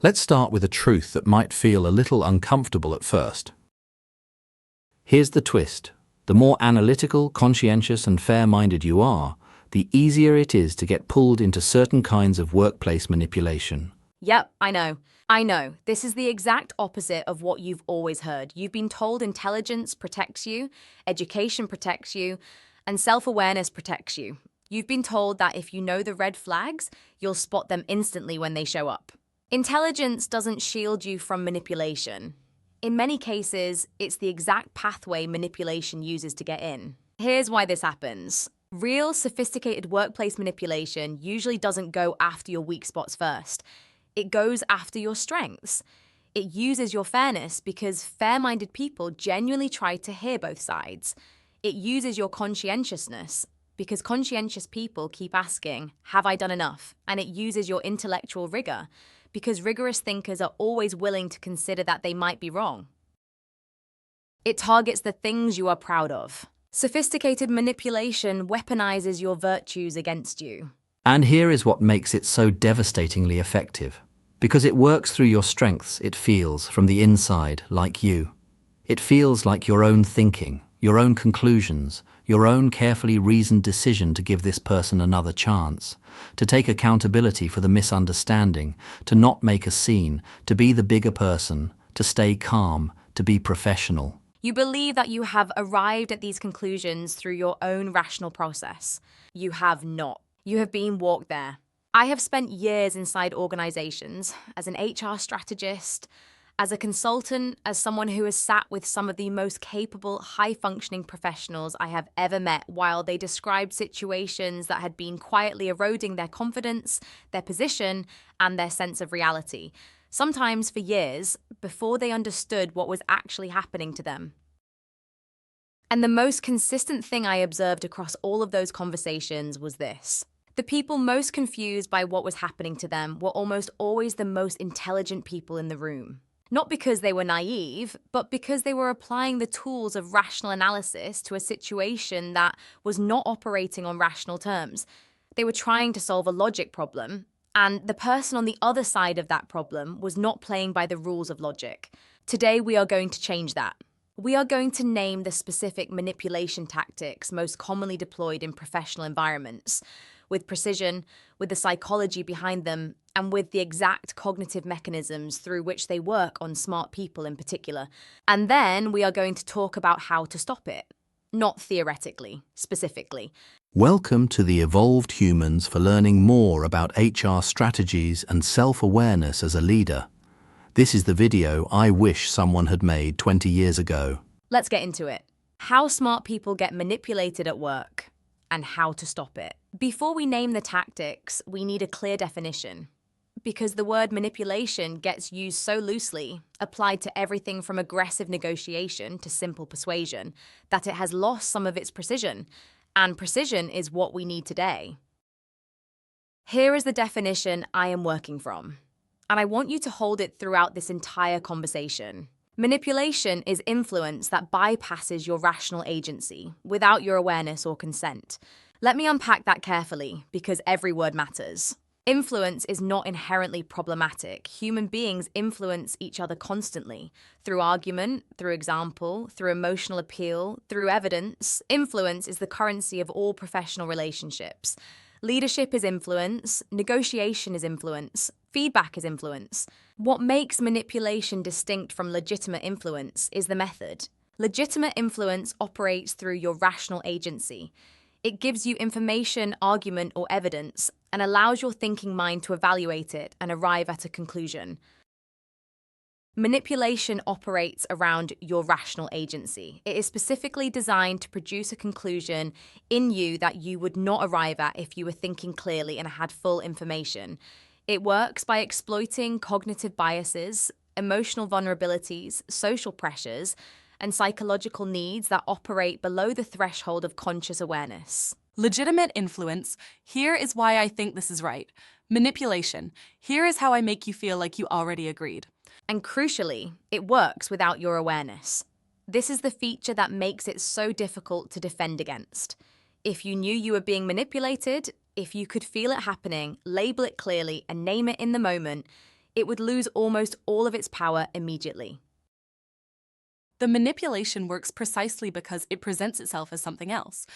Let's start with a truth that might feel a little uncomfortable at first. Here's the twist. The more analytical, conscientious, and fair-minded you are, the easier it is to get pulled into certain kinds of workplace manipulation. Yep, I know. This is the exact opposite of what you've always heard. You've been told intelligence protects you, education protects you, and self-awareness protects you. You've been told that if you know the red flags, you'll spot them instantly when they show up. Intelligence doesn't shield you from manipulation. In many cases, it's the exact pathway manipulation uses to get in. Here's why this happens. Real, sophisticated workplace manipulation usually doesn't go after your weak spots first. It goes after your strengths. It uses your fairness because fair-minded people genuinely try to hear both sides. It uses your conscientiousness because conscientious people keep asking, have I done enough? And it uses your intellectual rigor because rigorous thinkers are always willing to consider that they might be wrong. It targets the things you are proud of. Sophisticated manipulation weaponizes your virtues against you. And here is what makes it so devastatingly effective. Because it works through your strengths, it feels, from the inside, like you. It feels like your own thinking, your own conclusions, your own carefully reasoned decision to give this person another chance, to take accountability for the misunderstanding, to not make a scene, to be the bigger person, to stay calm, to be professional. You believe that you have arrived at these conclusions through your own rational process. You have not. You have been walked there. I have spent years inside organizations as an HR strategist, as a consultant, as someone who has sat with some of the most capable, high-functioning professionals I have ever met while they described situations that had been quietly eroding their confidence, their position, and their sense of reality, sometimes for years before they understood what was actually happening to them. And the most consistent thing I observed across all of those conversations was this. The people most confused by what was happening to them were almost always the most intelligent people in the room. Not because they were naive, but because they were applying the tools of rational analysis to a situation that was not operating on rational terms. They were trying to solve a logic problem, and the person on the other side of that problem was not playing by the rules of logic. Today, we are going to change that. We are going to name the specific manipulation tactics most commonly deployed in professional environments, with precision, with the psychology behind them, and with the exact cognitive mechanisms through which they work on smart people in particular. And then we are going to talk about how to stop it. Not theoretically, specifically. Welcome to the Evolved Humans for learning more about HR strategies and self-awareness as a leader. This is the video I wish someone had made 20 years ago. Let's get into it. How smart people get manipulated at work, and how to stop it. Before we name the tactics, we need a clear definition. Because the word manipulation gets used so loosely, applied to everything from aggressive negotiation to simple persuasion, that it has lost some of its precision. And precision is what we need today. Here is the definition I am working from, and I want you to hold it throughout this entire conversation. Manipulation is influence that bypasses your rational agency without your awareness or consent. Let me unpack that carefully, because every word matters. Influence is not inherently problematic. Human beings influence each other constantly, through argument, through example, through emotional appeal, through evidence. Influence is the currency of all professional relationships. Leadership is influence, negotiation is influence, feedback is influence. What makes manipulation distinct from legitimate influence is the method. Legitimate influence operates through your rational agency. It gives you information, argument, or evidence, and allows your thinking mind to evaluate it and arrive at a conclusion. Manipulation operates around your rational agency. It is specifically designed to produce a conclusion in you that you would not arrive at if you were thinking clearly and had full information. It works by exploiting cognitive biases, emotional vulnerabilities, social pressures, and psychological needs that operate below the threshold of conscious awareness. Legitimate influence. Here is why I think this is right. Manipulation. Here is how I make you feel like you already agreed. And crucially, it works without your awareness. This is the feature that makes it so difficult to defend against. If you knew you were being manipulated, if you could feel it happening, label it clearly, and name it in the moment, it would lose almost all of its power immediately. The manipulation works precisely because it presents itself as something else,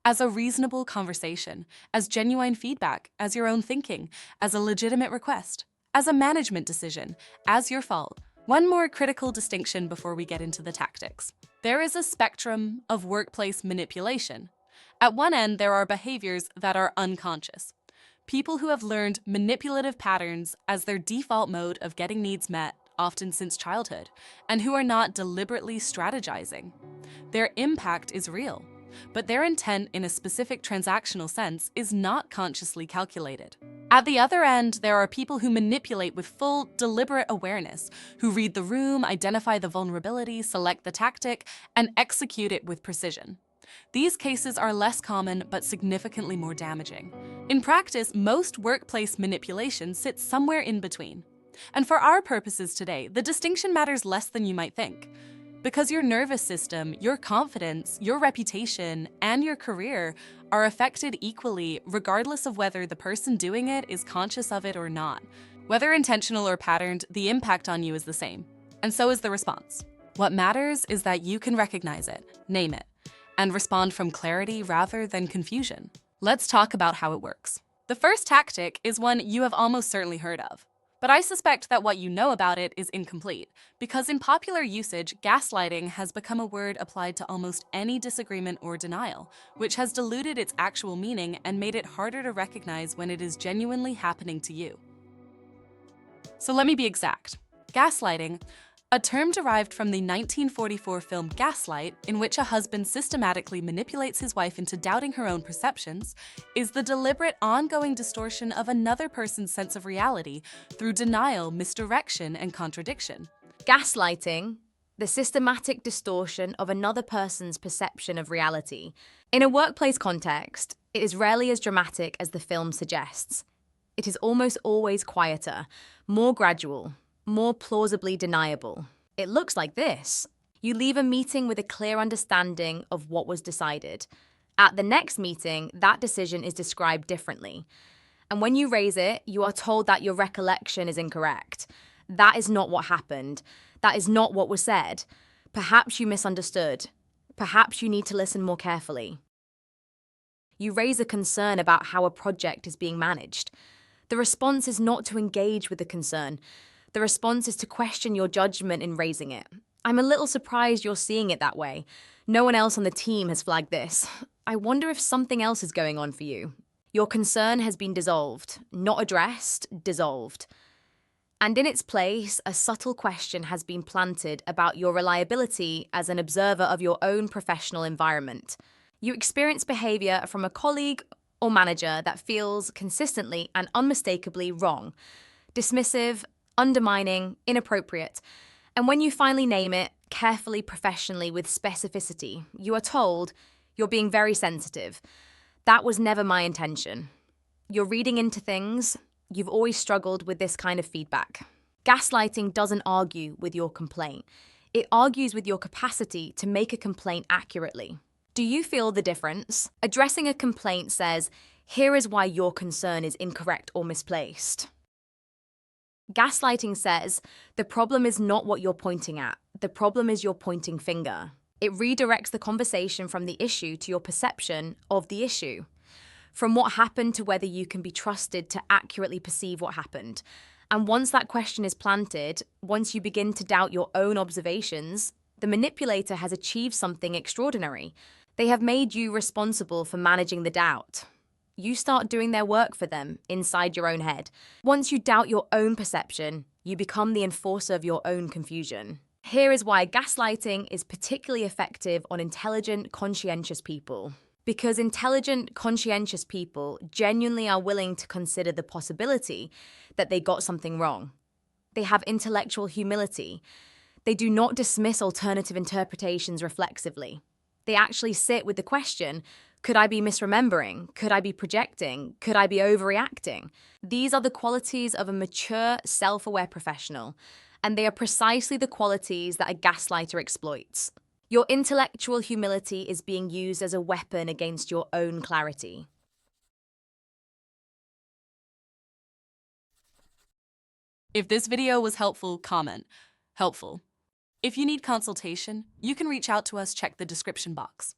as a reasonable conversation, as genuine feedback, as your own thinking, as a legitimate request, as a management decision, as your fault. One more critical distinction before we get into the tactics. There is a spectrum of workplace manipulation. At one end, there are behaviors that are unconscious. People who have learned manipulative patterns as their default mode of getting needs met, often since childhood, and who are not deliberately strategizing. Their impact is real, but their intent in a specific transactional sense is not consciously calculated. At the other end, there are people who manipulate with full, deliberate awareness, who read the room, identify the vulnerability, select the tactic, and execute it with precision. These cases are less common but significantly more damaging. In practice, most workplace manipulation sits somewhere in between. And for our purposes today, the distinction matters less than you might think. Because your nervous system, your confidence, your reputation, and your career are affected equally regardless of whether the person doing it is conscious of it or not. Whether intentional or patterned, the impact on you is the same. And so is the response. What matters is that you can recognize it, name it, and respond from clarity rather than confusion. Let's talk about how it works. The first tactic is one you have almost certainly heard of. But I suspect that what you know about it is incomplete, because in popular usage, gaslighting has become a word applied to almost any disagreement or denial, which has diluted its actual meaning and made it harder to recognize when it is genuinely happening to you. So let me be exact. Gaslighting, a term derived from the 1944 film Gaslight, in which a husband systematically manipulates his wife into doubting her own perceptions, is the deliberate, ongoing distortion of another person's sense of reality through denial, misdirection, and contradiction. Gaslighting, the systematic distortion of another person's perception of reality. In a workplace context, it is rarely as dramatic as the film suggests. It is almost always quieter, more gradual, more plausibly deniable. It looks like this. You leave a meeting with a clear understanding of what was decided. At the next meeting, that decision is described differently. And when you raise it, you are told that your recollection is incorrect. That is not what happened. That is not what was said. Perhaps you misunderstood. Perhaps you need to listen more carefully. You raise a concern about how a project is being managed. The response is not to engage with the concern. The response is to question your judgment in raising it. I'm a little surprised you're seeing it that way. No one else on the team has flagged this. I wonder if something else is going on for you. Your concern has been dissolved, not addressed, dissolved. And in its place, a subtle question has been planted about your reliability as an observer of your own professional environment. You experience behavior from a colleague or manager that feels consistently and unmistakably wrong, dismissive, undermining, inappropriate. And when you finally name it, carefully, professionally, with specificity, you are told, you're being very sensitive. That was never my intention. You're reading into things. You've always struggled with this kind of feedback. Gaslighting doesn't argue with your complaint. It argues with your capacity to make a complaint accurately. Do you feel the difference? Addressing a complaint says, here is why your concern is incorrect or misplaced. Gaslighting says, the problem is not what you're pointing at. The problem is your pointing finger. It redirects the conversation from the issue to your perception of the issue, from what happened to whether you can be trusted to accurately perceive what happened. And once that question is planted, once you begin to doubt your own observations, the manipulator has achieved something extraordinary. They have made you responsible for managing the doubt. You start doing their work for them inside your own head. Once you doubt your own perception, you become the enforcer of your own confusion. Here is why gaslighting is particularly effective on intelligent, conscientious people. Because intelligent, conscientious people genuinely are willing to consider the possibility that they got something wrong. They have intellectual humility. They do not dismiss alternative interpretations reflexively. They actually sit with the question, could I be misremembering? Could I be projecting? Could I be overreacting? These are the qualities of a mature, self-aware professional, and they are precisely the qualities that a gaslighter exploits. Your intellectual humility is being used as a weapon against your own clarity. If this video was helpful, comment helpful. If you need consultation, you can reach out to us, check the description box.